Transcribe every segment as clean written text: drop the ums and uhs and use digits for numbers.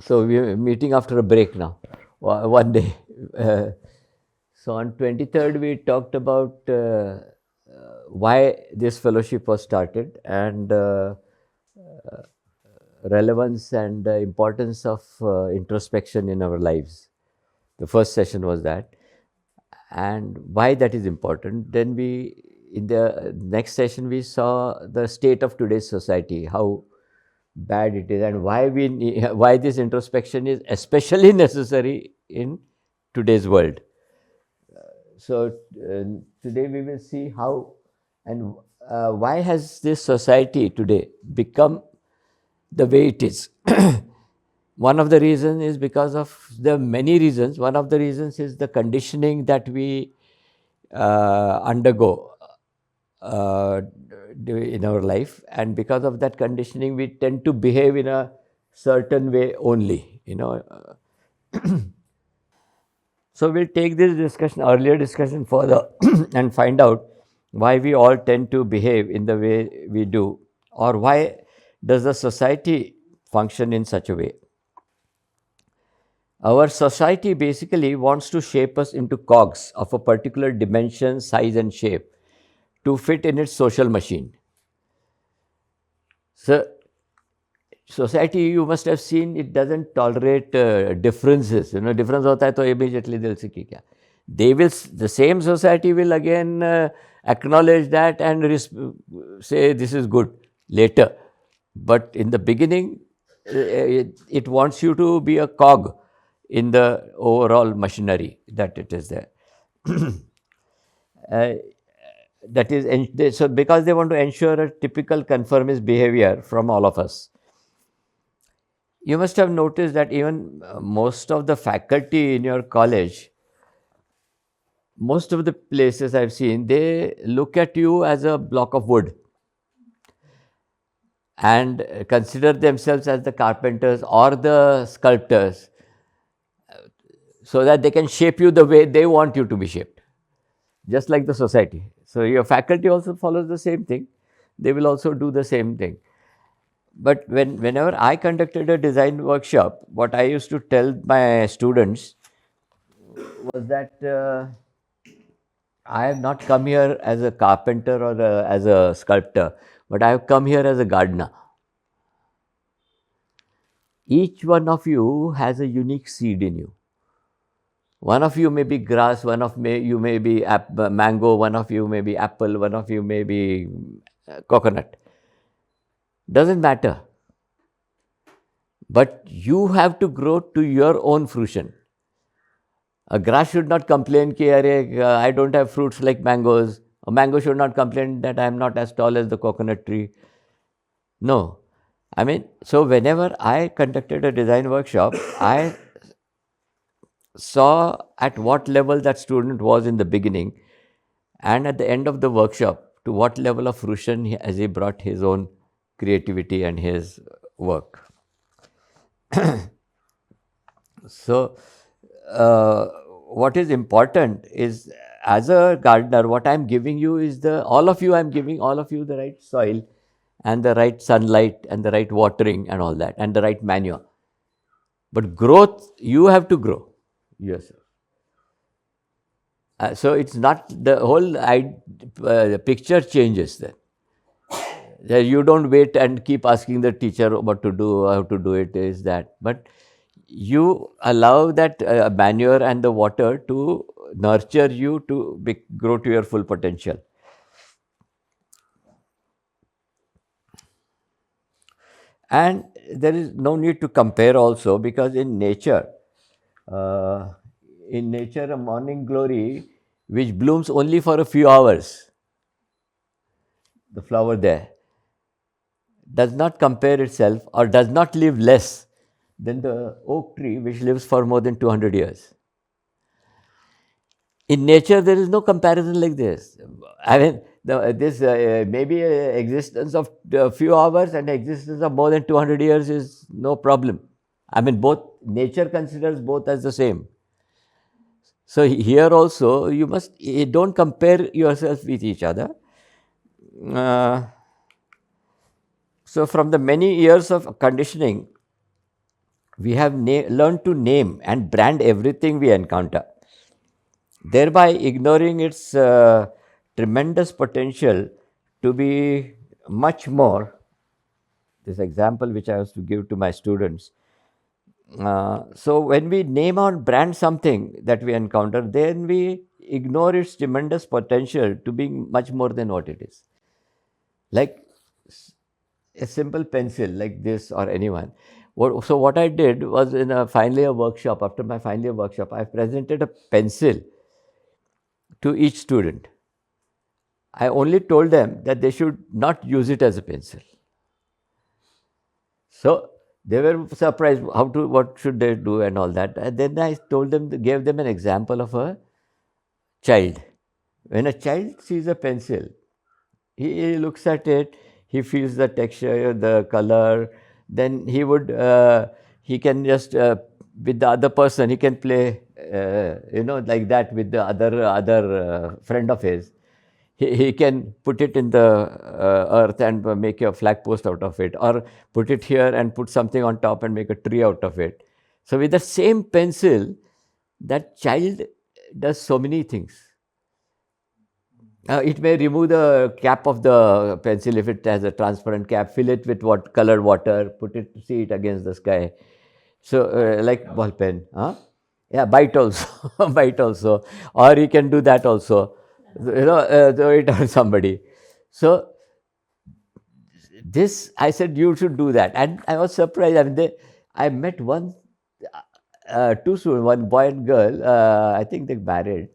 So we are meeting after a break now, one day. So on 23rd we talked about why this fellowship was started and relevance and importance of introspection in our lives. The first session was that, and why that is important. Then we, in the next session, we saw the state of today's society, how bad it is, and why this introspection is especially necessary in today's world. So today we will see how and why has this society today become the way it is. One of the reasons is because of the many reasons. One of the reasons is the conditioning that we undergo in our life, and because of that conditioning we tend to behave in a certain way only, So we'll take this earlier discussion further and find out why we all tend to behave in the way we do, or why does the society function in such a way. Our society basically wants to shape us into cogs of a particular dimension, size, and shape to fit in its social machine. So, society, you must have seen, it doesn't tolerate differences. Difference hota hai to immediately they'll say ki kya. The same society will again acknowledge that and say this is good later. But in the beginning, it wants you to be a cog in the overall machinery that it is there. That is, so because they want to ensure a typical conformist behavior from all of us. You must have noticed that even most of the faculty in your college, most of the places I've seen, they look at you as a block of wood and consider themselves as the carpenters or the sculptors, so that they can shape you the way they want you to be shaped, just like the society. So your faculty also follows the same thing. They will also do the same thing. But whenever I conducted a design workshop, what I used to tell my students was that I have not come here as a carpenter or as a sculptor, but I have come here as a gardener. Each one of you has a unique seed in you. One of you may be grass, you may be mango, one of you may be apple, one of you may be coconut. Doesn't matter. But you have to grow to your own fruition. A grass should not complain that I don't have fruits like mangoes. A mango should not complain that I am not as tall as the coconut tree. No. So whenever I conducted a design workshop, I saw at what level that student was in the beginning, and at the end of the workshop, to what level of fruition as he brought his own creativity and his work. So, what is important is, as a gardener, what I'm giving you is I'm giving all of you the right soil and the right sunlight and the right watering and all that, and the right manure. But growth, you have to grow yourself. So it's not the whole picture changes then. You don't wait and keep asking the teacher what to do, how to do it, is that. But you allow that manure and the water to nurture you to grow to your full potential. And there is no need to compare also, because in nature, a morning glory which blooms only for a few hours, the flower there, does not compare itself or does not live less than the oak tree which lives for more than 200 years. In nature, there is no comparison like this. This maybe existence of a few hours and existence of more than 200 years is no problem. Both nature considers both as the same. So here also, don't compare yourself with each other. So from the many years of conditioning, We have learned to name and brand everything we encounter, thereby ignoring its tremendous potential to be much more. This example which I was to give to my students. So when we name or brand something that we encounter, then we ignore its tremendous potential to being much more than what it is. Like a simple pencil like this or anyone. So what I did was in a final year workshop, after my final year workshop, I presented a pencil to each student. I only told them that they should not use it as a pencil. So they were surprised what should they do and all that. And then I told them, gave them an example of a child. When a child sees a pencil, he looks at it, he feels the texture, the color, then he can just, with the other person, he can play, like that with the other friend of his. He can put it in the earth and make a flag post out of it, or put it here and put something on top and make a tree out of it. So with the same pencil, that child does so many things. It may remove the cap of the pencil if it has a transparent cap, fill it with colored water, see it against the sky. So, like ball pen, huh? Yeah, bite also, bite also, or you can do that also. Throw it on somebody. So, this I said you should do that, and I was surprised. I mean, I met two students, one boy and girl. I think they married.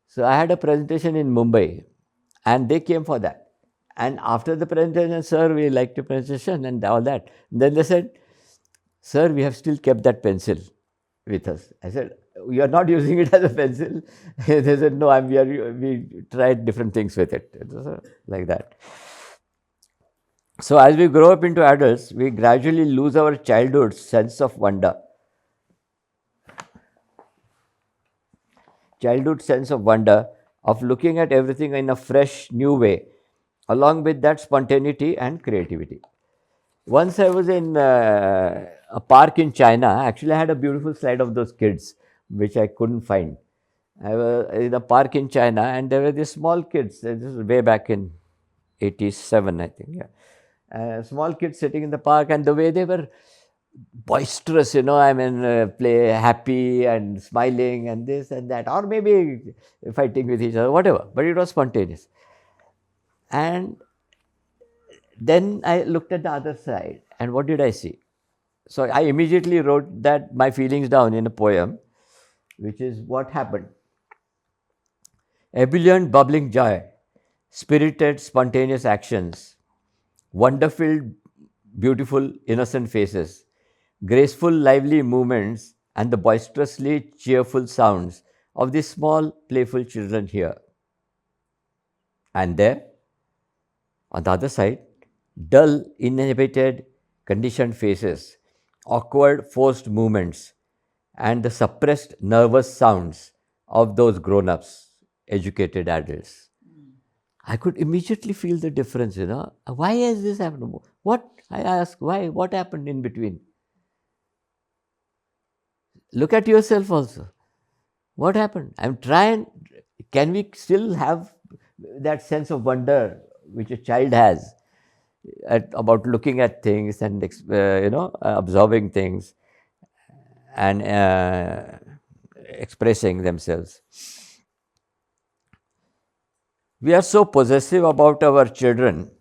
So I had a presentation in Mumbai, and they came for that. And after the presentation, sir, we liked the presentation and all that. Then they said, sir, we have still kept that pencil with us. I said, you are not using it as a pencil? They said, no, we tried different things with it. It was like that. So as we grow up into adults, we gradually lose our childhood sense of wonder. Childhood sense of wonder, of looking at everything in a fresh, new way, along with that spontaneity and creativity. Once I was in a park in China. Actually, I had a beautiful slide of those kids, which I couldn't find. I was in a park in China, and there were these small kids. This is way back in '87, I think. Yeah, small kids sitting in the park, and the way they were boisterous, I mean, play happy and smiling and this and that, or maybe fighting with each other, whatever. But it was spontaneous. And then I looked at the other side, and what did I see? So I immediately wrote that my feelings down in a poem, which is what happened. Ebullient, bubbling joy, spirited, spontaneous actions, wonder-filled, beautiful, innocent faces, graceful, lively movements, and the boisterously cheerful sounds of these small, playful children here. And there, on the other side, dull, inhibited, conditioned faces, awkward, forced movements, and the suppressed, nervous sounds of those grown ups, educated adults. I could immediately feel the difference, Why has this happened? What? I asked, why? What happened in between? Look at yourself also. What happened? I'm trying. Can we still have that sense of wonder which a child has about looking at things and absorbing things and expressing themselves? We are so possessive about our children.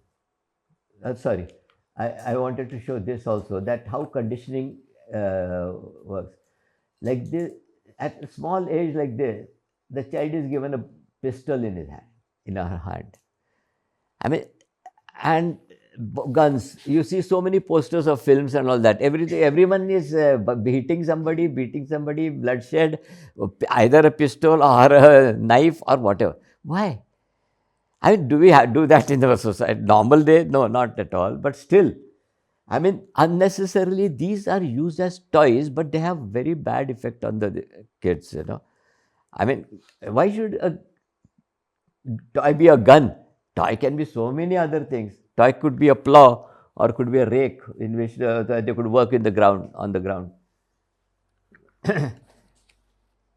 Sorry, I wanted to show this also, that how conditioning works. Like this, at a small age like this, the child is given a pistol in his hand, in her hand. I mean, and guns. You see so many posters of films and all that. Everyone is beating somebody, bloodshed, either a pistol or a knife or whatever. Why? I mean, do we do that in our society? Normal day? No, not at all. But still, I mean, unnecessarily, these are used as toys, but they have very bad effect on the kids, I mean, why should a toy be a gun? Toy can be so many other things. Toy could be a plow or could be a rake in which they could work in the ground, on the ground.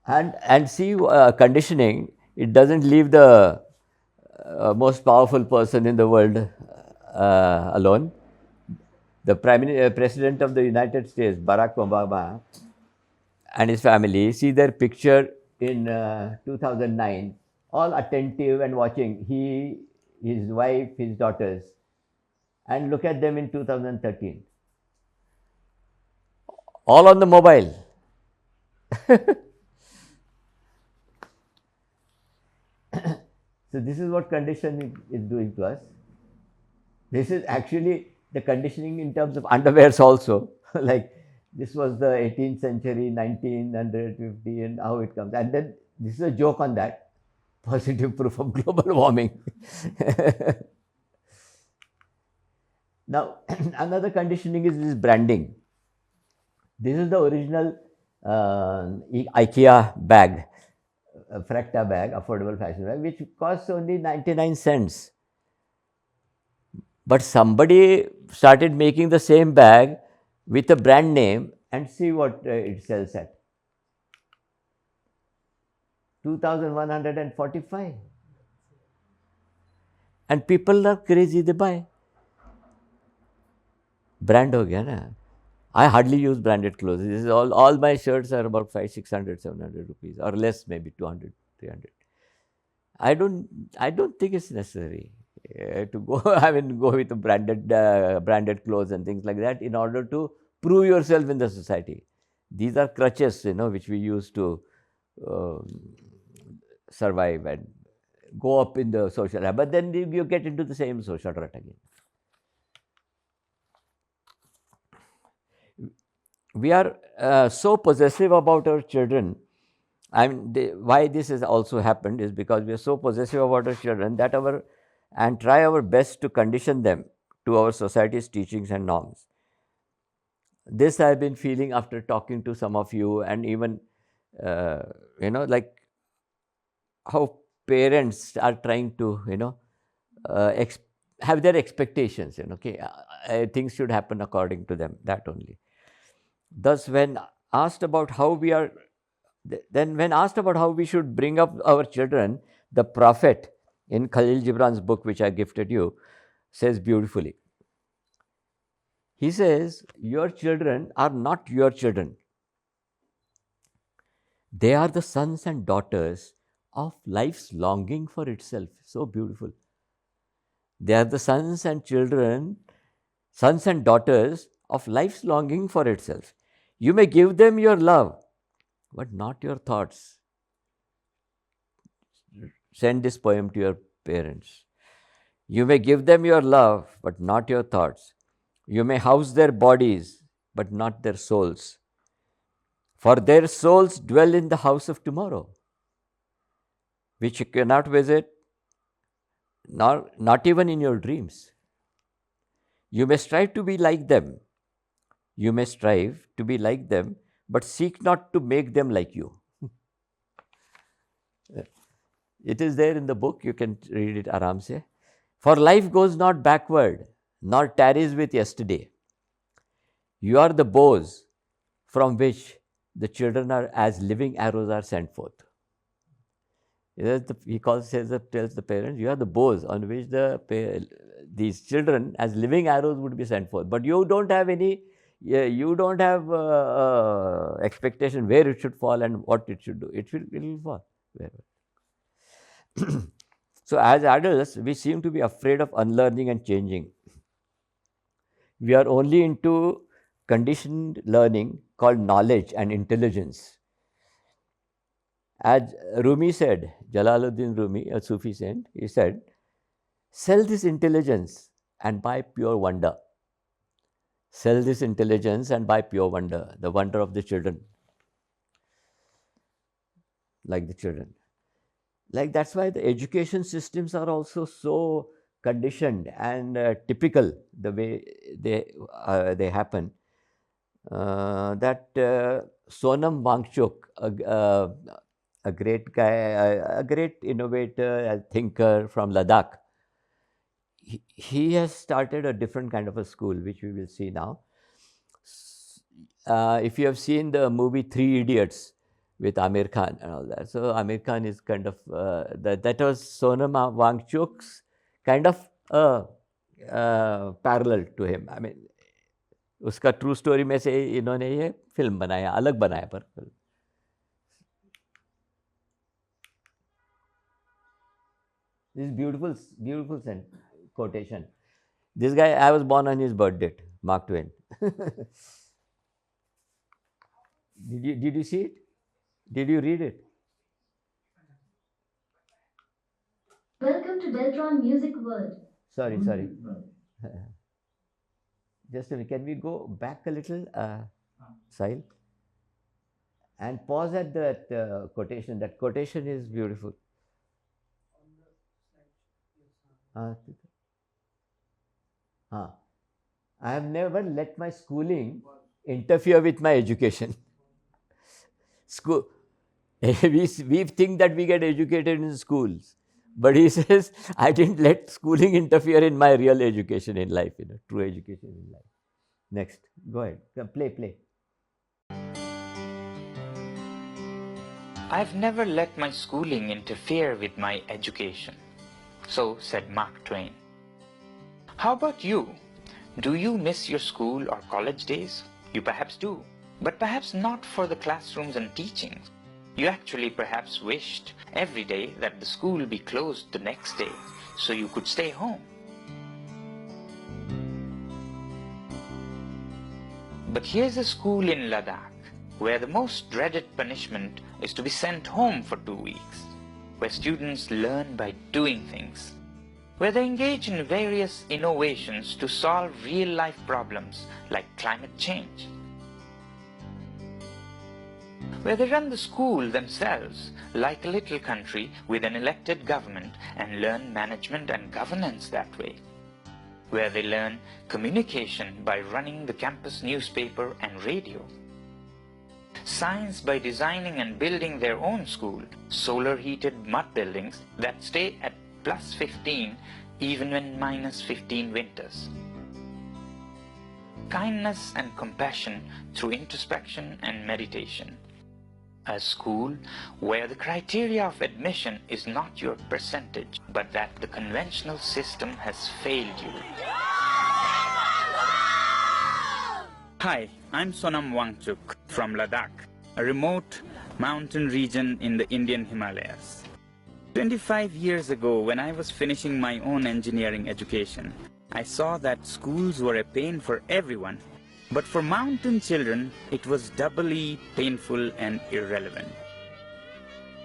And see, conditioning, it doesn't leave the most powerful person in the world alone. The president of the United States, Barack Obama, and his family, see their picture in 2009, all attentive and watching. He, his wife, his daughters, and look at them in 2013, all on the mobile. So this is what conditioning is doing to us. This is actually the conditioning in terms of underwears also. Like this was the 18th century, 1950, and how it comes. And then this is a joke on that. Positive proof of global warming. Now, another conditioning is this branding. This is the original IKEA bag, Frakta bag, affordable fashion bag, which costs only 99 cents. But somebody started making the same bag with a brand name and see what it sells at 2,145. And people are crazy, they buy. Brand ho gaya na. I hardly use branded clothes. This is all my shirts are about 500, 600, 700 rupees or less, maybe 200, 300. I don't I don't think it's necessary to go I mean go with branded clothes and things like that in order to prove yourself in the society. These are crutches, which we use to um, survive and go up in the social life. But then you get into the same social rut again. We are so possessive about our children. I mean, why this has also happened is because we are so possessive about our children that and try our best to condition them to our society's teachings and norms. This I've been feeling after talking to some of you, and even like how parents are trying to uh, ex- have their expectations. Okay, things should happen according to them. That only. Thus, when asked about how we are, then when asked about how we should bring up our children, the Prophet in Khalil Gibran's book, which I gifted you, says beautifully. He says, your children are not your children. They are the sons and daughters of life's longing for itself. So beautiful. They are the sons and daughters of life's longing for itself. You may give them your love, but not your thoughts. Send this poem to your parents. You may give them your love, but not your thoughts. You may house their bodies, but not their souls. For their souls dwell in the house of tomorrow, which you cannot visit, nor not even in your dreams. You may strive to be like them. You may strive to be like them, but seek not to make them like you. It is there in the book. You can read it aram se. For life goes not backward, nor tarries with yesterday. You are the bows from which the children are as living arrows are sent forth. He tells the parents, you are the bows on which these children as living arrows would be sent forth. But you don't have any, you don't have expectation where it should fall and what it should do. It will fall wherever. So as adults, we seem to be afraid of unlearning and changing. We are only into conditioned learning called knowledge and intelligence. As Rumi said, Jalaluddin Rumi, a Sufi saint, he said, sell this intelligence and buy pure wonder. Sell this intelligence and buy pure wonder, the wonder of the children, like the children. Like that's why the education systems are also so conditioned and typical the way they happen. That Sonam Wangchuk, a great guy, a great innovator, a thinker from Ladakh, he has started a different kind of a school, which we will see now. if you have seen the movie Three Idiots with Amir Khan and all that, so Amir Khan is kind of that was Sonam Wangchuk's kind of parallel to him. I mean, उसका true story में से इन्होंने ये film बनाया, अलग बनाया पर film. This beautiful, beautiful quotation. This guy, I was born on his birth date, Mark Twain. Did you see it? Did you read it? Welcome to Deltron Music World. Sorry. Just a minute. Can we go back a little, Sahil? And pause at that quotation. That quotation is beautiful. I have never let my schooling interfere with my education. We think that we get educated in schools, but he says, I didn't let schooling interfere in my real education in life, true education in life. Next, go ahead, play. I've never let my schooling interfere with my education. So said Mark Twain. How about you? Do you miss your school or college days? You perhaps do, but perhaps not for the classrooms and teachings. You actually perhaps wished every day that the school be closed the next day so you could stay home. But here's a school in Ladakh where the most dreaded punishment is to be sent home for 2 weeks, where students learn by doing things, where they engage in various innovations to solve real-life problems like climate change, where they run the school themselves like a little country with an elected government and learn management and governance that way, where they learn communication by running the campus newspaper and radio, science by designing and building their own school, solar-heated mud buildings that stay at plus 15 even when minus 15 winters. Kindness and compassion through introspection and meditation. A school where the criteria of admission is not your percentage, but that the conventional system has failed you. Hi, I'm Sonam Wangchuk from Ladakh, a remote mountain region in the Indian Himalayas. 25 years ago, when I was finishing my own engineering education, I saw that schools were a pain for everyone, but for mountain children, it was doubly painful and irrelevant.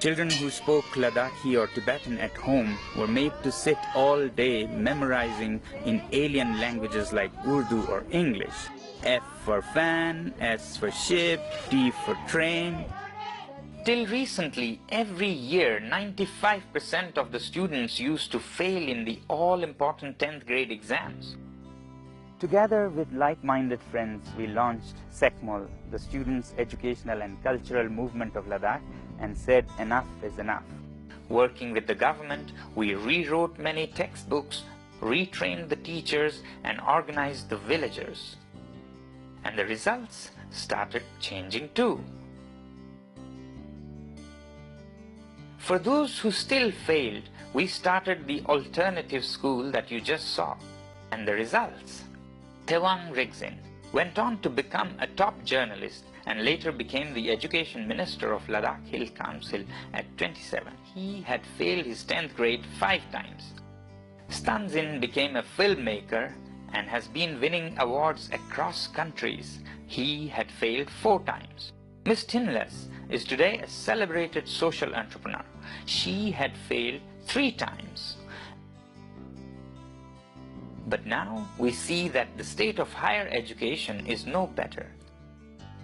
Children who spoke Ladakhi or Tibetan at home were made to sit all day memorizing in alien languages like Urdu or English. F for fan, S for ship, T for train. Till recently, every year, 95% of the students used to fail in the all-important 10th grade exams. Together with like-minded friends, we launched SECMOL, the Students' Educational and Cultural Movement of Ladakh, and said enough is enough. Working with the government, we rewrote many textbooks, retrained the teachers, and organized the villagers. And the results started changing too. For those who still failed, we started the alternative school that you just saw. And the results? Tewang Rigzin went on to become a top journalist and later became the education minister of Ladakh Hill Council at 27. He had failed his 10th grade 5 times. Stanzin became a filmmaker and has been winning awards across countries. He had failed 4 times. Miss Tinless is today a celebrated social entrepreneur. She had failed 3 times. But now we see that the state of higher education is no better.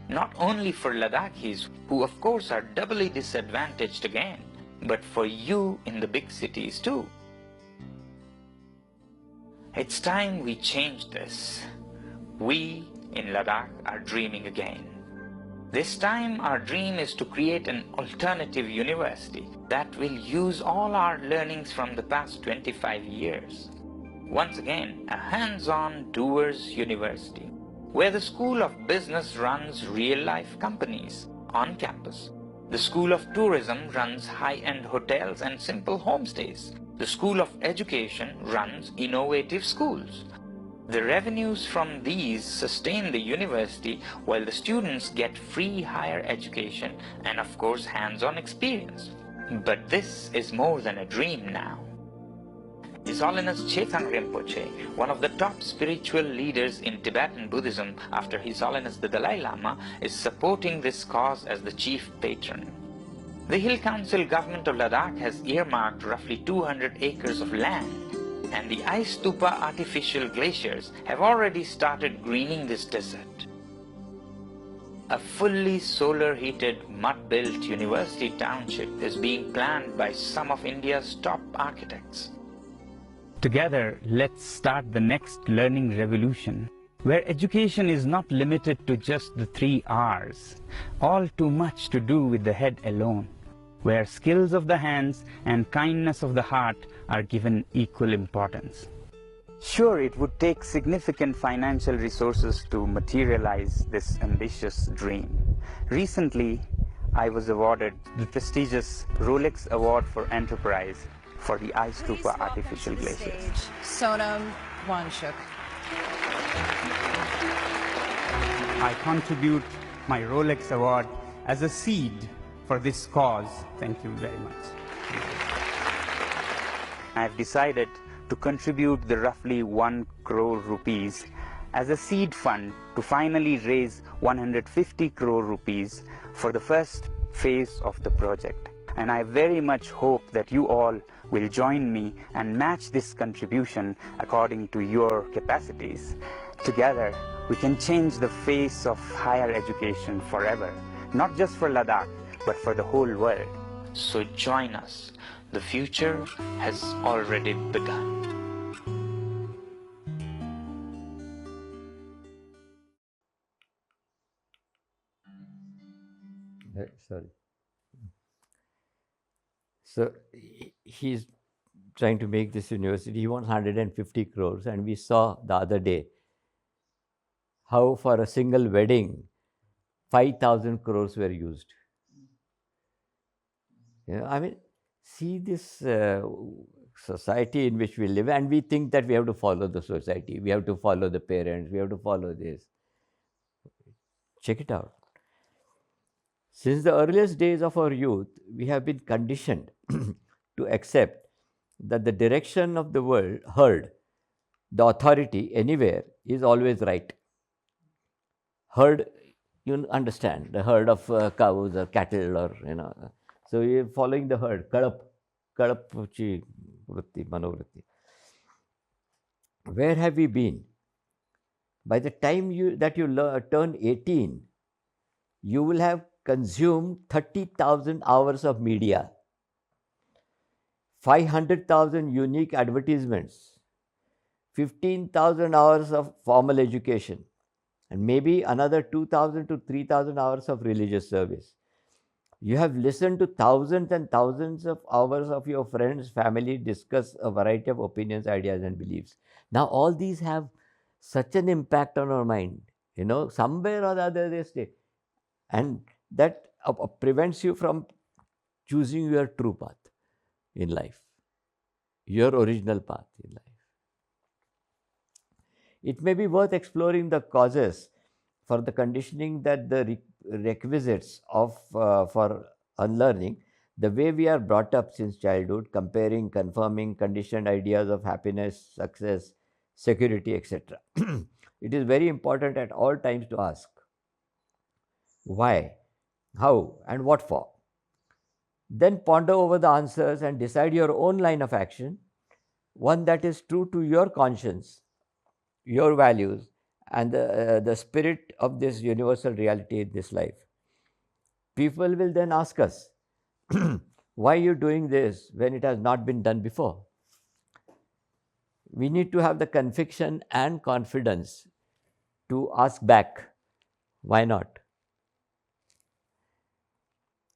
Not only for Ladakhis, who of course are doubly disadvantaged again, but for you in the big cities too. It's time we change this. We in Ladakh are dreaming again. This time our dream is to create an alternative university that will use all our learnings from the past 25 years. Once again, a hands-on doers university. where the School of Business runs real-life companies on campus. The School of Tourism runs high-end hotels and simple homestays. The School of Education runs innovative schools. The revenues from these sustain the university while the students get free higher education and of course hands-on experience. But this is more than a dream now. His Holiness Chetan Rinpoche, one of the top spiritual leaders in Tibetan Buddhism after His Holiness the Dalai Lama, is supporting this cause as the chief patron. The Hill Council government of Ladakh has earmarked roughly 200 acres of land, and the ice stupa artificial glaciers have already started greening this desert. A fully solar-heated, mud-built university township is being planned by some of India's top architects. Together, let's start the next learning revolution, where education is not limited to just the 3 R's, all too much to do with the head alone, where skills of the hands and kindness of the heart are given equal importance. Sure, it would take significant financial resources to materialize this ambitious dream. Recently, I was awarded the prestigious Rolex Award for Enterprise for the ice stupa artificial glaciers. Sonam Wangchuk. I contribute my Rolex Award as a seed for this cause. Thank you very much. I have decided to contribute the roughly 1 crore rupees as a seed fund to finally raise 150 crore rupees for the first phase of the project. And I very much hope that you all will join me and match this contribution according to your capacities. Together, we can change the face of higher education forever, not just for Ladakh, but for the whole world. So join us. The future has already begun. Sorry. So he's trying to make this university. He wants 150 crores, and we saw the other day how for a single wedding, 5,000 crores were used. I mean, see this society in which we live, and we think that we have to follow the society, we have to follow the parents, we have to follow this. Check it out. Since the earliest days of our youth, we have been conditioned to accept that the direction of the world, herd, the authority anywhere is always right. Herd, you understand, the herd of cows or cattle or, So you're following the herd, kadapchi vritti, manovritti. Where have we been? By the time you turn 18, you will have consumed 30,000 hours of media, 500,000 unique advertisements, 15,000 hours of formal education, and maybe another 2,000 to 3,000 hours of religious service. You have listened to thousands and thousands of hours of your friends, family discuss a variety of opinions, ideas, and beliefs. Now, all these have such an impact on our mind. Somewhere or the other they stay. And that prevents you from choosing your true path in life, your original path in life. It may be worth exploring the causes for the conditioning that the requisites of for unlearning, the way we are brought up since childhood, comparing, confirming conditioned ideas of happiness, success, security, etc. It is very important at all times to ask why, how, and what for. Then ponder over the answers and decide your own line of action, one that is true to your conscience, your values, and the spirit of this universal reality in this life. People will then ask us, why are you doing this when it has not been done before? We need to have the conviction and confidence to ask back, why not?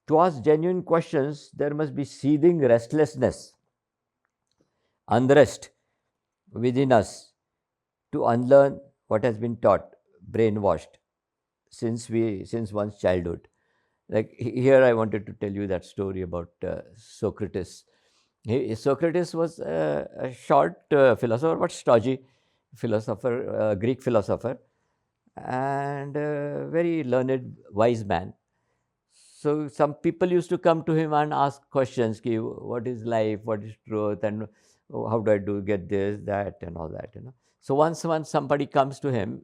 To ask genuine questions, there must be seething restlessness, unrest within us to unlearn what has been taught. brainwashed since one's childhood. Like here, I wanted to tell you that story about Socrates. Socrates was a short philosopher, but stodgy philosopher, Greek philosopher, and a very learned, wise man. So some people used to come to him and ask questions, ki, what is life, what is truth, and how do I do get this, that, and all that. So once somebody comes to him,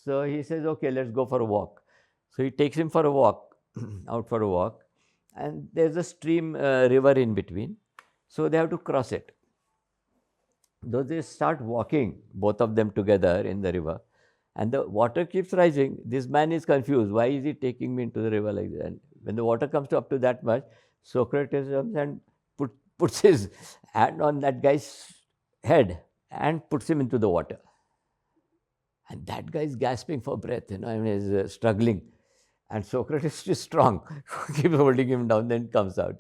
so he says, okay, let's go for a walk. So he takes him for a walk, out for a walk, and there's a stream, river in between. So they have to cross it. Though they start walking, both of them together in the river, and the water keeps rising. This man is confused. Why is he taking me into the river like that? And when the water comes to up to that much, Socrates comes and puts his hand on that guy's head and puts him into the water. And that guy is gasping for breath, I mean, he's struggling. And Socrates is strong, keeps holding him down, then comes out.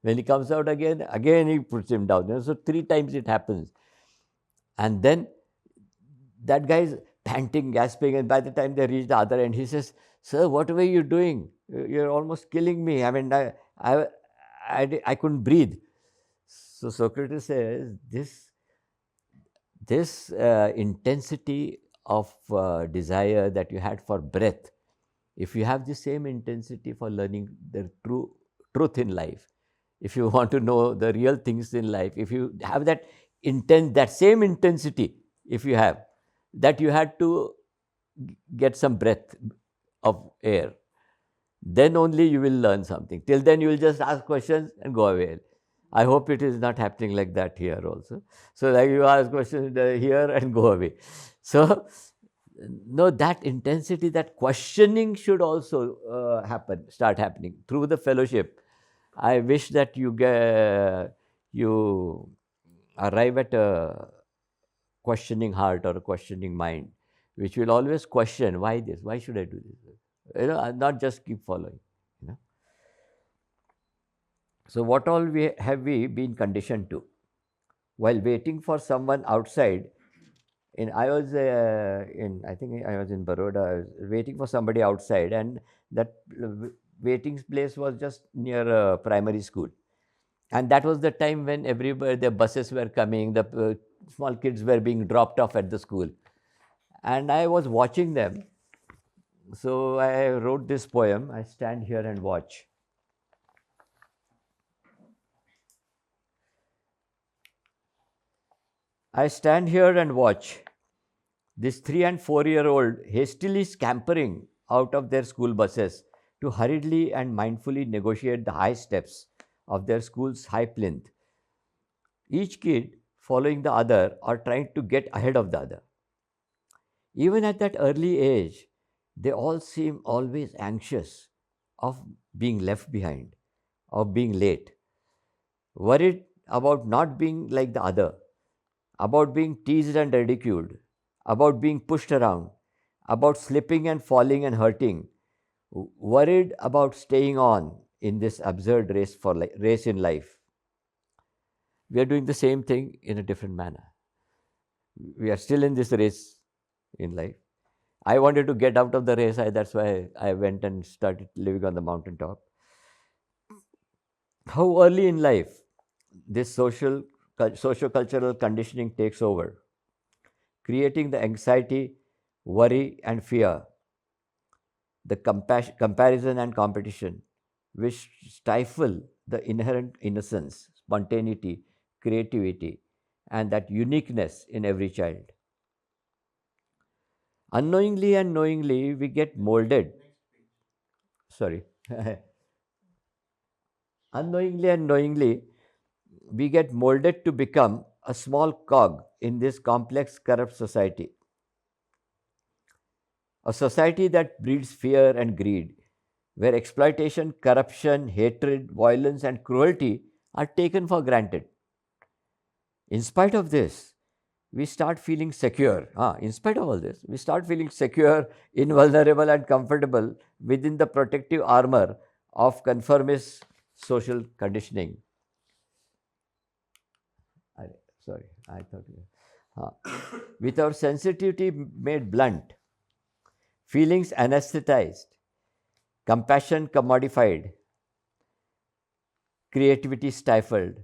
When he comes out again he puts him down. So 3 times it happens. And then that guy is panting, gasping, and by the time they reach the other end, he says, "Sir, what were you doing? You're almost killing me. I mean, I couldn't breathe." So Socrates says, this intensity of desire that you had for breath, if you have the same intensity for learning the truth in life, if you want to know the real things in life, if you have that same intensity, if you have, that you had to get some breath of air, then only you will learn something. Till then, you will just ask questions and go away. I hope it is not happening like that here also. So, like you ask questions here and go away. So, no, that intensity, that questioning should also start happening through the fellowship. I wish that you arrive at a questioning heart or a questioning mind, which will always question, why this? Why should I do this? Not just keep following. So what all have we been conditioned to? While waiting for someone outside, I think I was in Baroda. I was waiting for somebody outside, and that waiting place was just near a primary school. And that was the time when everybody, the buses were coming, the small kids were being dropped off at the school. And I was watching them. So I wrote this poem, I stand here and watch. I stand here and watch this 3 and 4-year-old hastily scampering out of their school buses to hurriedly and mindfully negotiate the high steps of their school's high plinth. Each kid following the other or trying to get ahead of the other. Even at that early age, they all seem always anxious of being left behind, of being late, worried about not being like the other, about being teased and ridiculed, about being pushed around, about slipping and falling and hurting, worried about staying on in this absurd race in life. We are doing the same thing in a different manner. We are still in this race in life. I wanted to get out of the race. That's why I went and started living on the mountaintop. How early in life this socio-cultural conditioning takes over, creating the anxiety, worry, and fear, the comparison and competition, which stifle the inherent innocence, spontaneity, creativity, and that uniqueness in every child. Unknowingly and knowingly, we get molded. Sorry. Unknowingly and knowingly, we get molded to become a small cog in this complex, corrupt society. A society that breeds fear and greed, where exploitation, corruption, hatred, violence, and cruelty are taken for granted. In spite of this, we start feeling secure. In spite of all this, we start feeling secure, invulnerable, and comfortable within the protective armor of conformist social conditioning. Sorry, I thought. With our sensitivity made blunt, feelings anesthetized, compassion commodified, creativity stifled,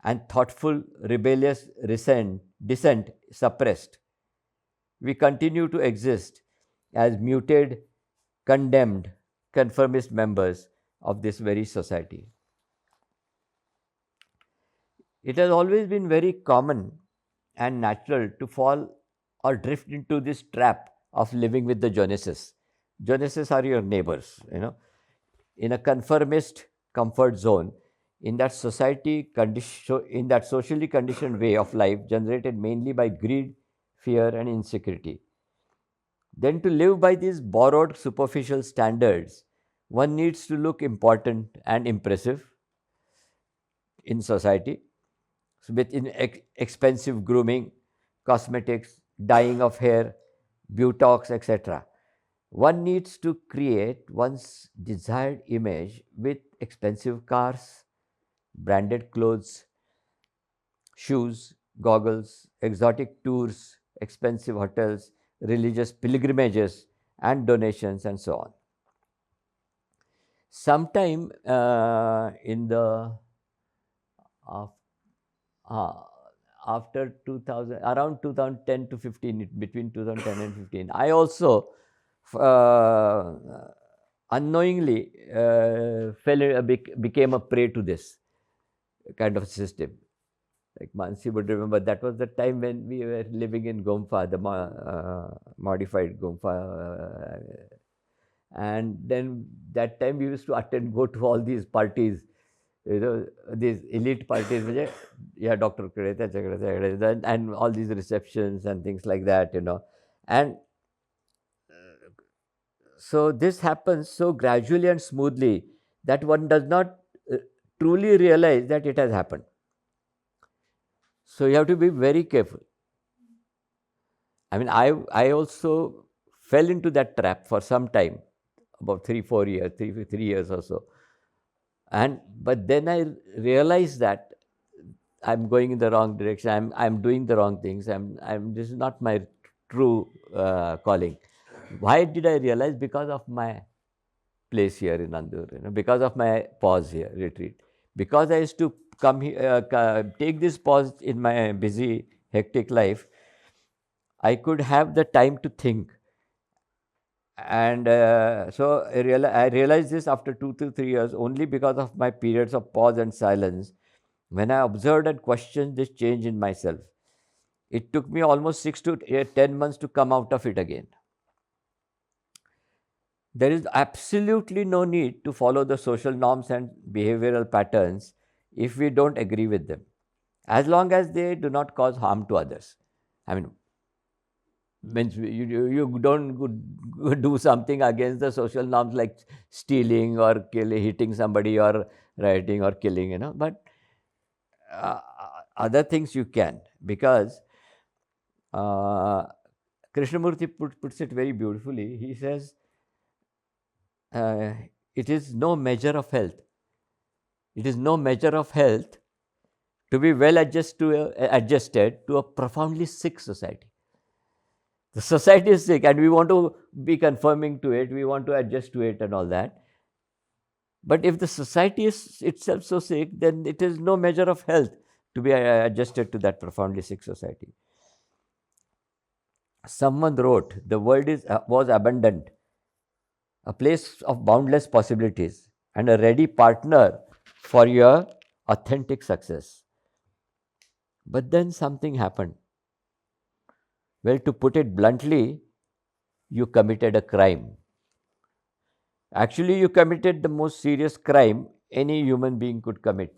and thoughtful, rebellious dissent suppressed. We continue to exist as muted, condemned, conformist members of this very society. It has always been very common and natural to fall or drift into this trap of living with the Joneses. Joneses are your neighbors, in a conformist comfort zone, in that in that socially conditioned way of life generated mainly by greed, fear, and insecurity. Then, to live by these borrowed superficial standards, one needs to look important and impressive in society, with expensive grooming, cosmetics, dyeing of hair, Botox, etc. One needs to create one's desired image with expensive cars, branded clothes, shoes, goggles, exotic tours, expensive hotels, religious pilgrimages, and donations, and so on. Sometime in the uh, uh, after 2000, around 2010 to 15, between 2010 and 15, I also uh, unknowingly became a prey to this kind of system. Like Mansi would remember, that was the time when we were living in Gomfa, the modified Gomfa. And then that time we used to go to all these parties, these elite parties, yeah, doctor, and all these receptions and things like that, And so this happens so gradually and smoothly that one does not truly realize that it has happened. So you have to be very careful. I mean, I also fell into that trap for some time, about 3-4 years, 3 years or so. But then I realized that I'm going in the wrong direction. I'm doing the wrong things. This is not my true calling. Why did I realize? Because of my place here in Andur, because of my pause here, retreat. Because I used to come here, take this pause in my busy, hectic life, I could have the time to think. And so I realized this after 2 to 3 years, only because of my periods of pause and silence, when I observed and questioned this change in myself. It took me almost 6 to 10 months to come out of it again. There is absolutely no need to follow the social norms and behavioral patterns if we don't agree with them, as long as they do not cause harm to others. I mean, means you don't do something against the social norms like stealing or hitting somebody or rioting or killing, but uh, other things you can, because Krishnamurti puts it very beautifully. He says, it is no measure of health. It is no measure of health to be well adjusted to a profoundly sick society. The society is sick and we want to be conforming to it, we want to adjust to it and all that. But if the society is itself so sick, then it is no measure of health to be adjusted to that profoundly sick society. Someone wrote, the world was abundant, a place of boundless possibilities, and a ready partner for your authentic success. But then something happened. Well, to put it bluntly, you committed a crime. Actually, you committed the most serious crime any human being could commit.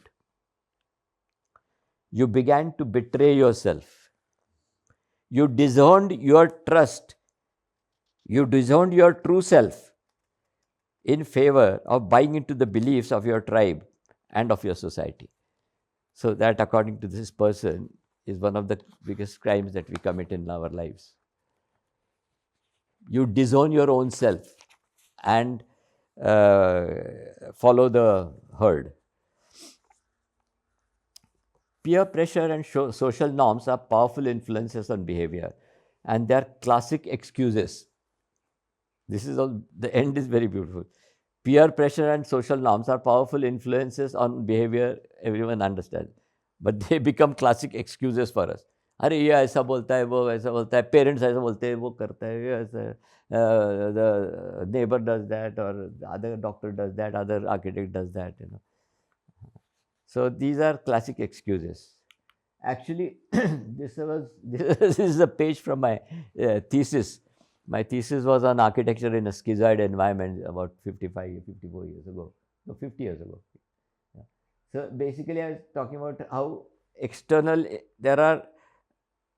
You began to betray yourself. You disowned your trust. You disowned your true self in favor of buying into the beliefs of your tribe and of your society. So that, according to this person, is one of the biggest crimes that we commit in our lives. You disown your own self and follow the herd. Peer pressure and social norms are powerful influences on behavior, and they are classic excuses This is all, the end is very beautiful. Peer pressure and social norms are powerful influences on behavior, everyone understands. But they become classic excuses for us. अरे ये ऐसा बोलता है, वो ऐसा बोलता है, parents ऐसा बोलते हैं, वो करता है, ये ऐसा है. The neighbor does that, or the other doctor does that, other architect does that, you know. So these are classic excuses. Actually, this is a page from my thesis. My thesis was on architecture in a schizoid environment about 55, 54 years ago. No, 50 years ago. Yeah. So basically, I was talking about how external, there are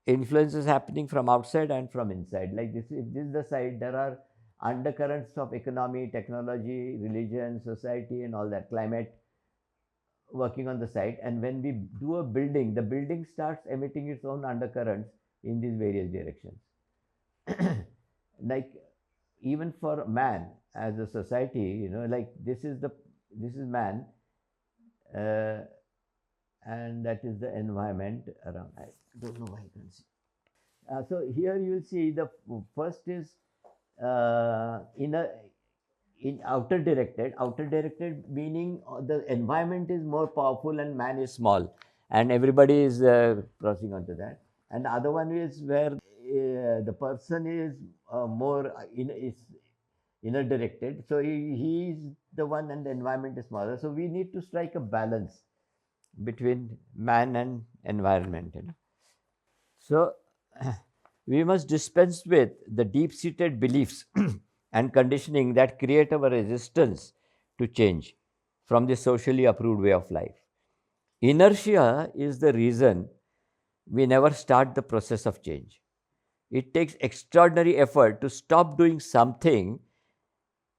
influences happening from outside and from inside. Like this, if this is the side, there are undercurrents of economy, technology, religion, society, and all that, climate working on the side. And when we do a building, the building starts emitting its own undercurrents in these various directions. Like even for man as a society, you know, like this is man, and that is the environment around. I don't know why you can see. So here you will see the first is in outer directed meaning the environment is more powerful and man is small, and everybody is crossing onto that. And the other one is where the person is more inner directed, so he is the one and the environment is smaller. So we need to strike a balance between man and environment, you know. So we must dispense with the deep-seated beliefs and conditioning that create our resistance to change from the socially approved way of life. Inertia is the reason we never start the process of change. It takes extraordinary effort to stop doing something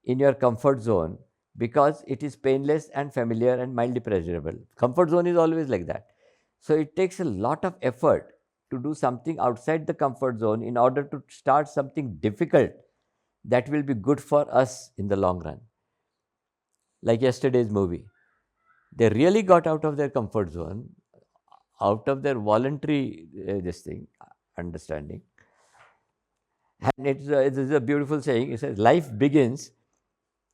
in your comfort zone because it is painless and familiar and mildly pleasurable. Comfort zone is always like that. So it takes a lot of effort to do something outside the comfort zone in order to start something difficult that will be good for us in the long run. Like yesterday's movie. They really got out of their comfort zone, out of their voluntary understanding. And it is a beautiful saying. It says, life begins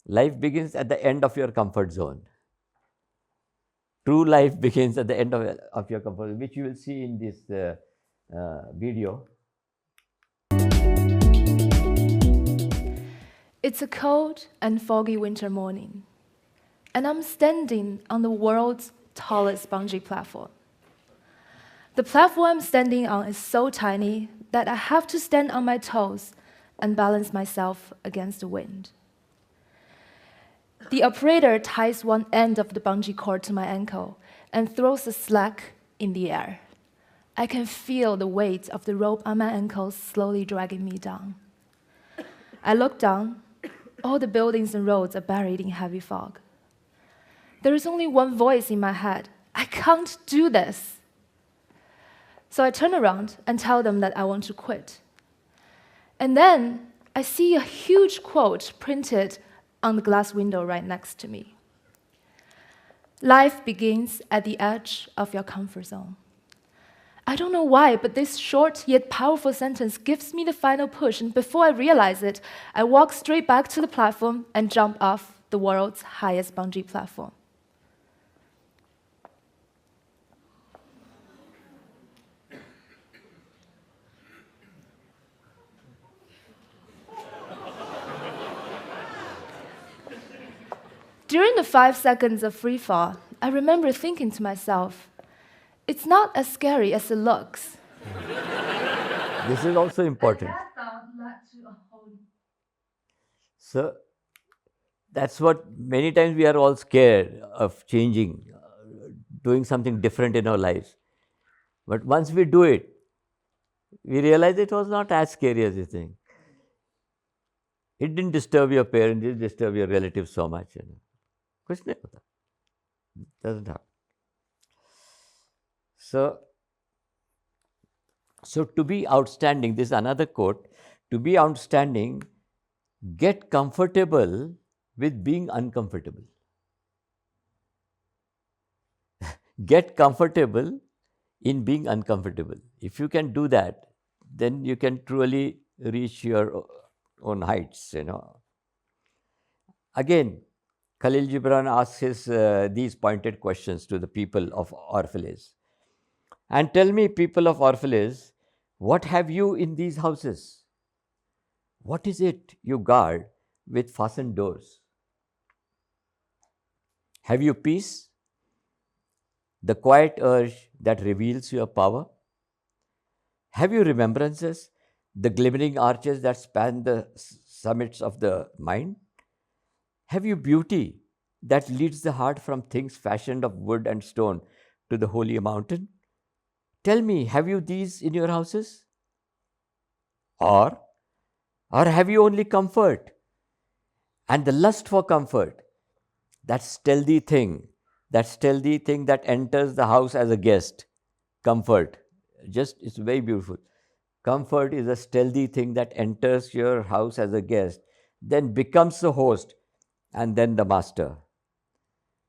at the end of your comfort zone. True life begins at the end of your comfort zone, which you will see in this video. It's a cold and foggy winter morning, and I'm standing on the world's tallest bungee platform. The platform I'm standing on is so tiny that I have to stand on my toes and balance myself against the wind. The operator ties one end of the bungee cord to my ankle and throws the slack in the air. I can feel the weight of the rope on my ankles slowly dragging me down. I look down. All the buildings and roads are buried in heavy fog. There is only one voice in my head. I can't do this. So I turn around and tell them that I want to quit. And then I see a huge quote printed on the glass window right next to me. Life begins at the edge of your comfort zone. I don't know why, but this short yet powerful sentence gives me the final push, and before I realize it, I walk straight back to the platform and jump off the world's highest bungee platform. During the 5 seconds of free fall, I remember thinking to myself, it's not as scary as it looks. This is also important. That thought led to a whole. So that's what many times we are all scared of changing, doing something different in our lives. But once we do it, we realize it was not as scary as you think. It didn't disturb your parents, it didn't disturb your relatives so much. You know. कुछ नहीं होता. Doesn't happen. So to be outstanding, this is another quote, to be outstanding, get comfortable with being uncomfortable. Get comfortable in being uncomfortable. If you can do that, then you can truly reach your own heights, Again, Khalil Gibran asks these pointed questions to the people of Orphalese. And tell me, people of Orphalese, what have you in these houses? What is it you guard with fastened doors? Have you peace, the quiet urge that reveals your power? Have you remembrances, the glimmering arches that span the summits of the mind? Have you beauty that leads the heart from things fashioned of wood and stone to the holy mountain? Tell me, have you these in your houses? Or, or have you only comfort and the lust for comfort, that stealthy thing that enters the house as a guest? Comfort. It's very beautiful. Comfort is a stealthy thing that enters your house as a guest, then becomes the host, and then the master.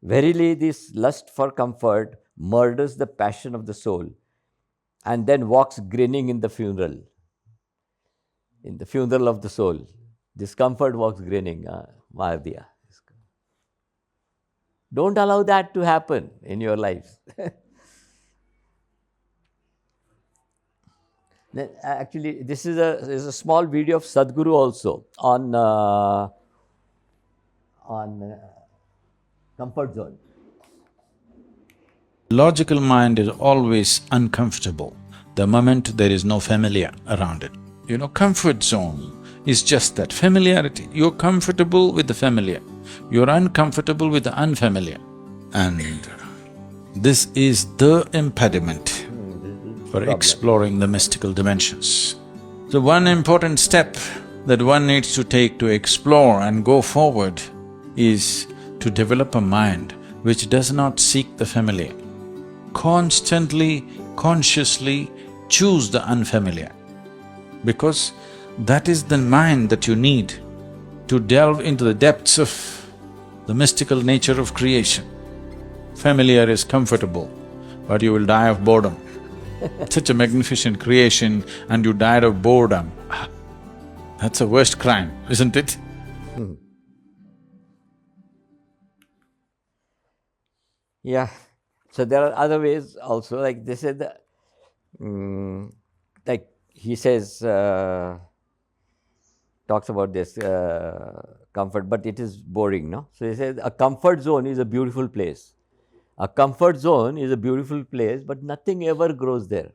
Verily, this lust for comfort murders the passion of the soul, and then walks grinning in the funeral. In the funeral of the soul, discomfort walks grinning. Maar diya. Don't allow that to happen in your lives. Actually, this is a small video of Sadhguru also on comfort zone. Logical mind is always uncomfortable the moment there is no familiar around it. Comfort zone is just that, familiarity. You're comfortable with the familiar, you're uncomfortable with the unfamiliar. And this is the impediment for exploring the mystical dimensions. So one important step that one needs to take to explore and go forward is to develop a mind which does not seek the familiar. Constantly, consciously choose the unfamiliar, because that is the mind that you need to delve into the depths of the mystical nature of creation. Familiar is comfortable, but you will die of boredom. Such a magnificent creation and you died of boredom. That's the worst crime, isn't it? Yeah. So there are other ways also, like they said, like he says, talks about this comfort, but it is boring, no? So he says a comfort zone is a beautiful place. A comfort zone is a beautiful place, but nothing ever grows there.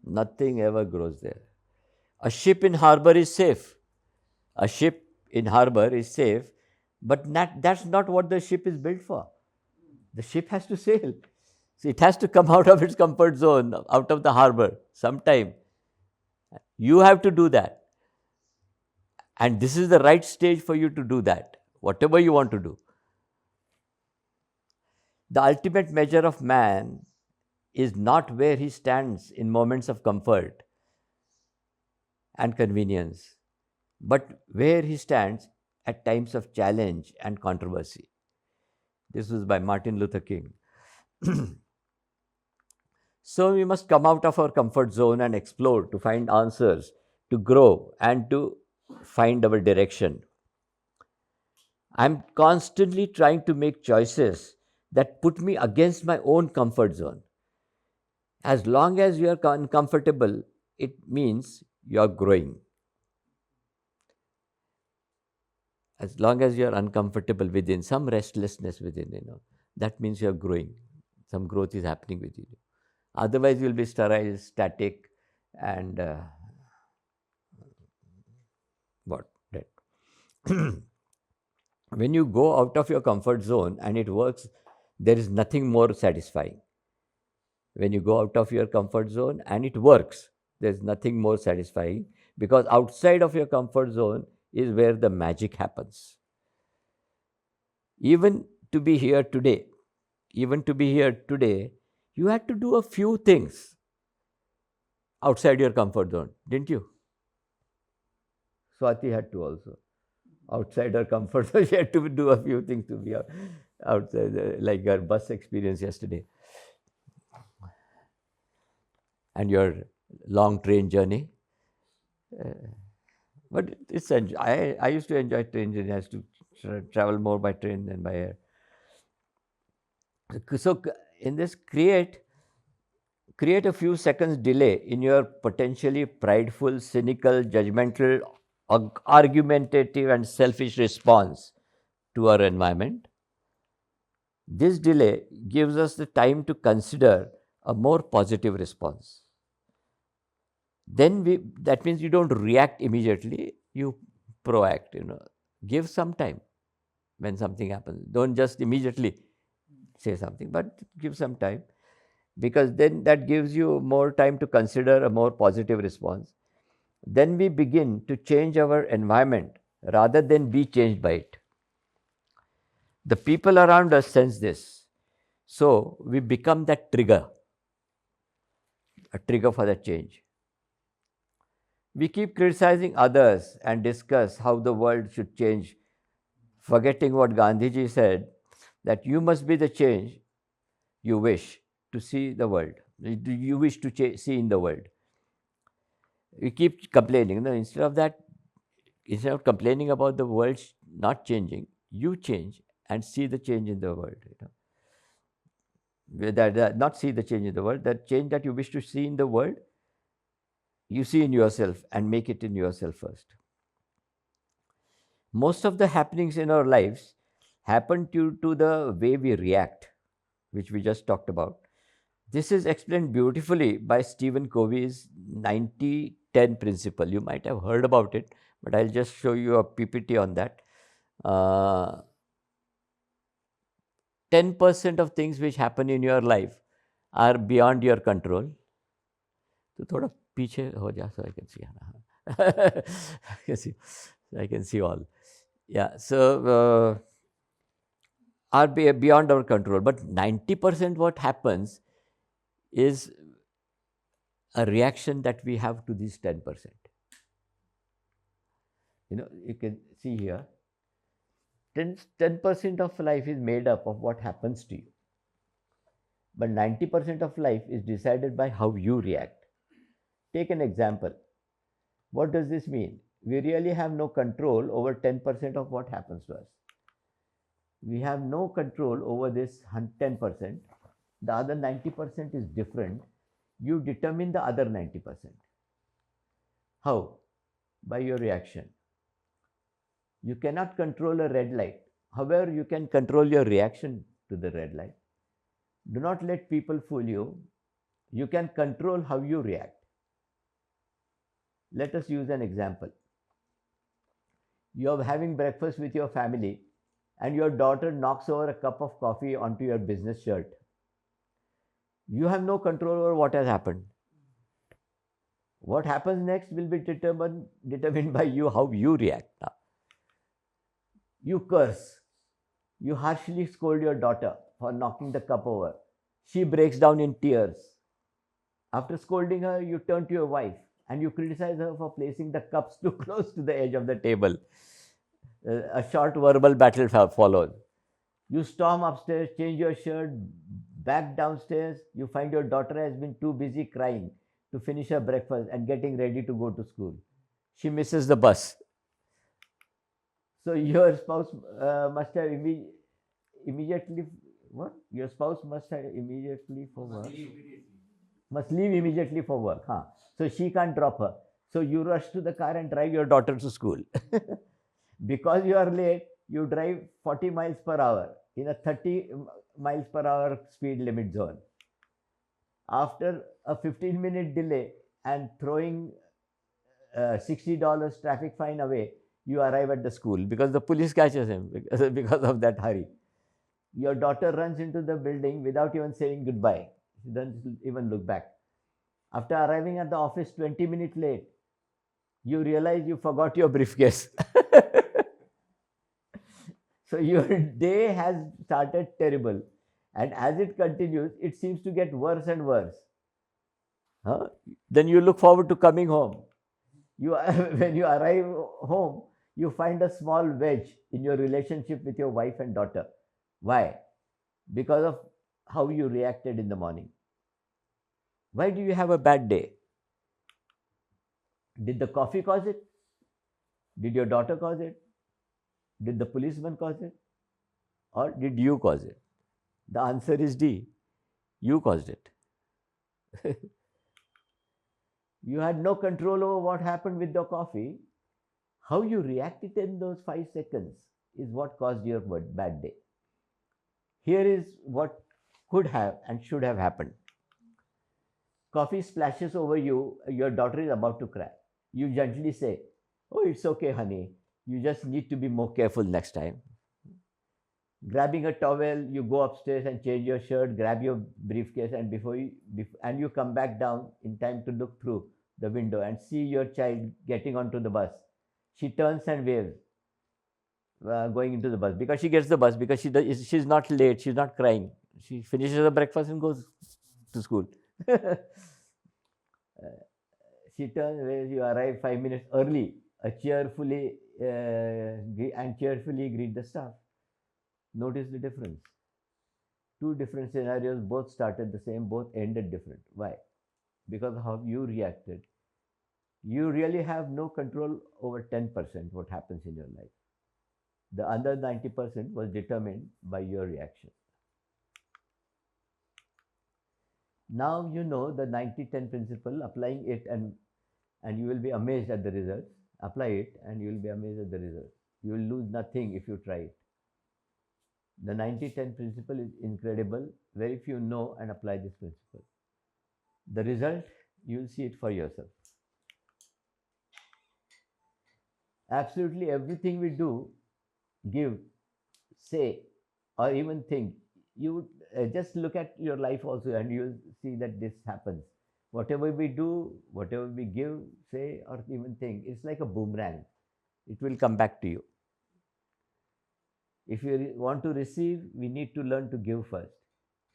Nothing ever grows there. A ship in harbor is safe. A ship in harbor is safe, but that's not what the ship is built for. The ship has to sail. So it has to come out of its comfort zone, out of the harbor sometime. You have to do that. And this is the right stage for you to do that, whatever you want to do. The ultimate measure of man is not where he stands in moments of comfort and convenience, but where he stands at times of challenge and controversy. This was by Martin Luther King. So we must come out of our comfort zone and explore to find answers, to grow and to find our direction. I'm constantly trying to make choices that put me against my own comfort zone. As long as you are uncomfortable, it means you are growing. As long as you are uncomfortable within, some restlessness within, that means you are growing. Some growth is happening within you. Otherwise, you will be sterile, static, and dead. When you go out of your comfort zone and it works, there is nothing more satisfying. When you go out of your comfort zone and it works, there is nothing more satisfying, because outside of your comfort zone is where the magic happens. Even to be here today, you had to do a few things outside your comfort zone, didn't you? Swati had to also. Outside her comfort zone, she had to do a few things to be outside, like her bus experience yesterday. And your long train journey. But it's I used to enjoy trains, and I used to travel more by train than by air. So in this, create a few seconds delay in your potentially prideful, cynical, judgmental, argumentative, and selfish response to our environment. This delay gives us the time to consider a more positive response. Then that means you don't react immediately, you proact, give some time when something happens. Don't just immediately say something, but give some time, because then that gives you more time to consider a more positive response. Then we begin to change our environment rather than be changed by it. The people around us sense this. So we become that trigger, a trigger for that change. We keep criticizing others and discuss how the world should change, forgetting what Gandhiji said, that you must be the change you wish to see the world. You wish to see in the world. We keep complaining. No, instead of complaining about the world not changing, you change and see the change in the world. Not see the change in the world, that change that you wish to see in the world, you see in yourself and make it in yourself first. Most of the happenings in our lives happen due to the way we react, which we just talked about. This is explained beautifully by Stephen Covey's 90-10 principle. You might have heard about it, but I'll just show you a PPT on that. 10% of things which happen in your life are beyond your control. So थोड़ा पीछे हो जा, so I can see. I can see all. Yeah, so are beyond our control. But 90% what happens is a reaction that we have to these 10%. You can see here, 10% of life is made up of what happens to you. But 90% of life is decided by how you react. Take an example. What does this mean? We really have no control over 10% of what happens to us. We have no control over this 10%. The other 90% is different. You determine the other 90%. How? By your reaction. You cannot control a red light. However, you can control your reaction to the red light. Do not let people fool you. You can control how you react. Let us use an example. You are having breakfast with your family and your daughter knocks over a cup of coffee onto your business shirt. You have no control over what has happened. What happens next will be determined by you, how you react now. You curse. You harshly scold your daughter for knocking the cup over. She breaks down in tears. After scolding her, you turn to your wife and you criticize her for placing the cups too close to the edge of the table. A short verbal battle follows. You storm upstairs, change your shirt, back downstairs. You find your daughter has been too busy crying to finish her breakfast and getting ready to go to school. She misses the bus. So your spouse must have immediately what? Your spouse must have immediately for work. Must leave immediately for work. Huh? So she can't drop her. So you rush to the car and drive your daughter to school. Because you are late, you drive 40 miles per hour in a 30 miles per hour speed limit zone. After a 15-minute delay and throwing $60 traffic fine away, you arrive at the school because the police catches him because of that hurry. Your daughter runs into the building without even saying goodbye. She doesn't even look back. After arriving at the office 20 minutes late, you realize you forgot your briefcase. So your day has started terrible. And as it continues, it seems to get worse and worse. Huh? Then you look forward to coming home. When you arrive home, you find a small wedge in your relationship with your wife and daughter. Why? Because of how you reacted in the morning. Why do you have a bad day? Did the coffee cause it? Did your daughter cause it? Did the policeman cause it? Or did you cause it? The answer is D. You caused it. You had no control over what happened with the coffee. How you reacted in those 5 seconds is what caused your bad day. Here is what could have and should have happened. Coffee splashes over you, your daughter is about to cry. You gently say, "Oh, it's okay, honey. You just need to be more careful next time." Grabbing a towel, you go upstairs and change your shirt, grab your briefcase, and and you come back down in time to look through the window and see your child getting onto the bus. She turns and waves, going into the bus, because she gets the bus, because she's not late, she's not crying. She finishes her breakfast and goes to school. She turns, where you arrive 5 minutes early, and cheerfully greet the staff. Notice the difference. Two different scenarios, both started the same, both ended different. Why? Because of how you reacted. You really have no control over 10% what happens in your life. The other 90% was determined by your reaction. Now you know the 90-10 principle, applying it, and you will be amazed at the results. Apply it and you will be amazed at the results. You will lose nothing if you try it. The 90-10 principle is incredible. Very few know and apply this principle. The result, you will see it for yourself. Absolutely everything we do, give, say, or even think, you just look at your life also and you will see that this happens. Whatever we do, whatever we give, say, or even think, it's like a boomerang. It will come back to you. If you want to receive, we need to learn to give first.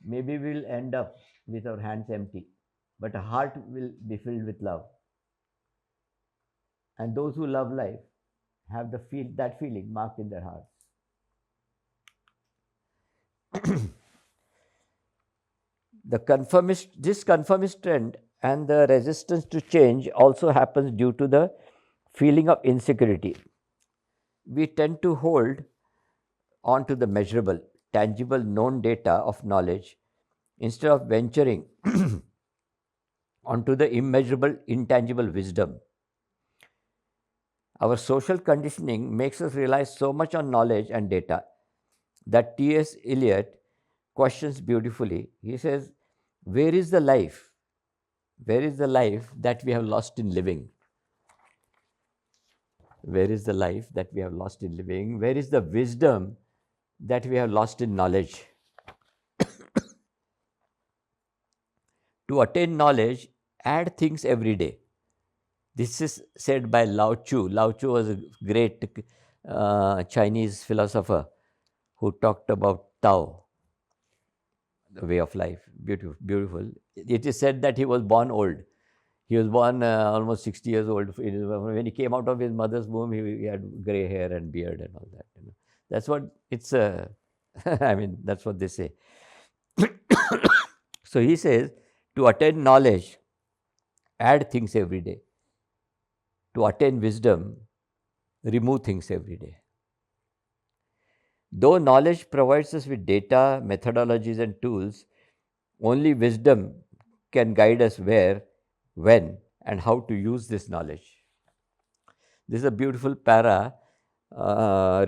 Maybe we'll end up with our hands empty, but our heart will be filled with love. And those who love life have that feeling marked in their hearts. This conformist trend and the resistance to change also happens due to the feeling of insecurity. We tend to hold on to the measurable, tangible, known data of knowledge instead of venturing onto the immeasurable, intangible wisdom. Our social conditioning makes us rely so much on knowledge and data that T.S. Eliot questions beautifully. He says, "Where is the life? Where is the life that we have lost in living? Where is the life that we have lost in living? Where is the wisdom that we have lost in knowledge?" To attain knowledge, add things every day. This is said by Lao Tzu. Lao Tzu was a great Chinese philosopher who talked about Tao, the way of life. Beautiful, beautiful. It is said that he was born old. He was born almost 60 years old. When he came out of his mother's womb, he had gray hair and beard and all that. That's what it's. I mean, that's what they say. So he says, to attain knowledge, add things every day. To attain wisdom, remove things every day. Though knowledge provides us with data, methodologies, and tools, only wisdom can guide us where, when, and how to use this knowledge. This is a beautiful para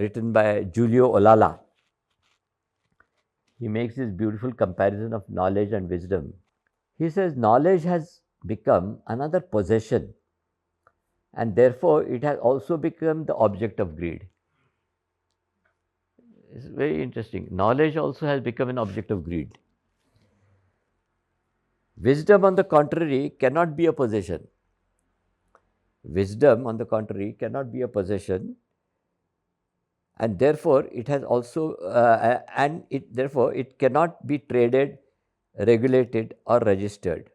written by Giulio Olalla. He makes this beautiful comparison of knowledge and wisdom. He says, knowledge has become another possession, and therefore it has also become the object of greed. It's very interesting. Knowledge also has become an object of greed. Wisdom, on the contrary, cannot be a possession. Wisdom, on the contrary, cannot be a possession, and therefore it has also, therefore it cannot be traded, regulated, or registered.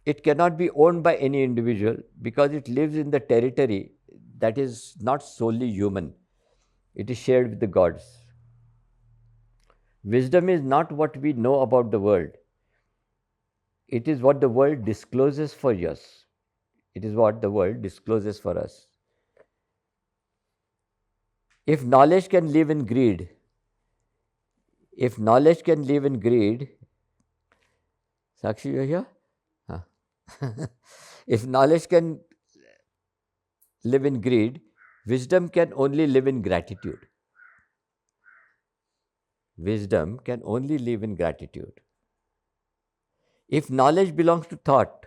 It cannot be owned by any individual because it lives in the territory that is not solely human. It is shared with the gods. Wisdom is not what we know about the world. It is what the world discloses for us. It is what the world discloses for us. If knowledge can live in greed, if knowledge can live in greed, Sakshi, you are here? Huh. If knowledge can live in greed, wisdom can only live in gratitude. Wisdom can only live in gratitude. If knowledge belongs to thought,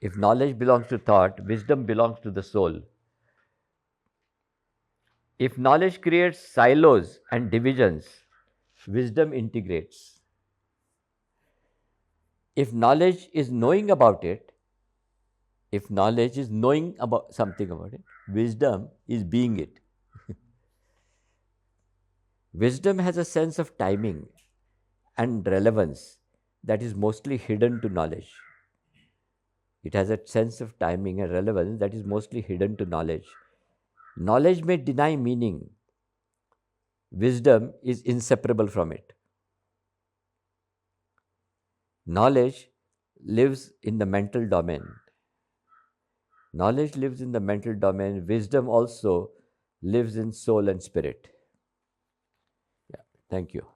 if knowledge belongs to thought, wisdom belongs to the soul. If knowledge creates silos and divisions, wisdom integrates. If knowledge is knowing about it, if knowledge is knowing about something about it, wisdom is being it. Wisdom has a sense of timing and relevance that is mostly hidden to knowledge. It has a sense of timing and relevance that is mostly hidden to knowledge. Knowledge may deny meaning. Wisdom is inseparable from it. Knowledge lives in the mental domain. Knowledge lives in the mental domain. Wisdom also lives in soul and spirit. Yeah, thank you.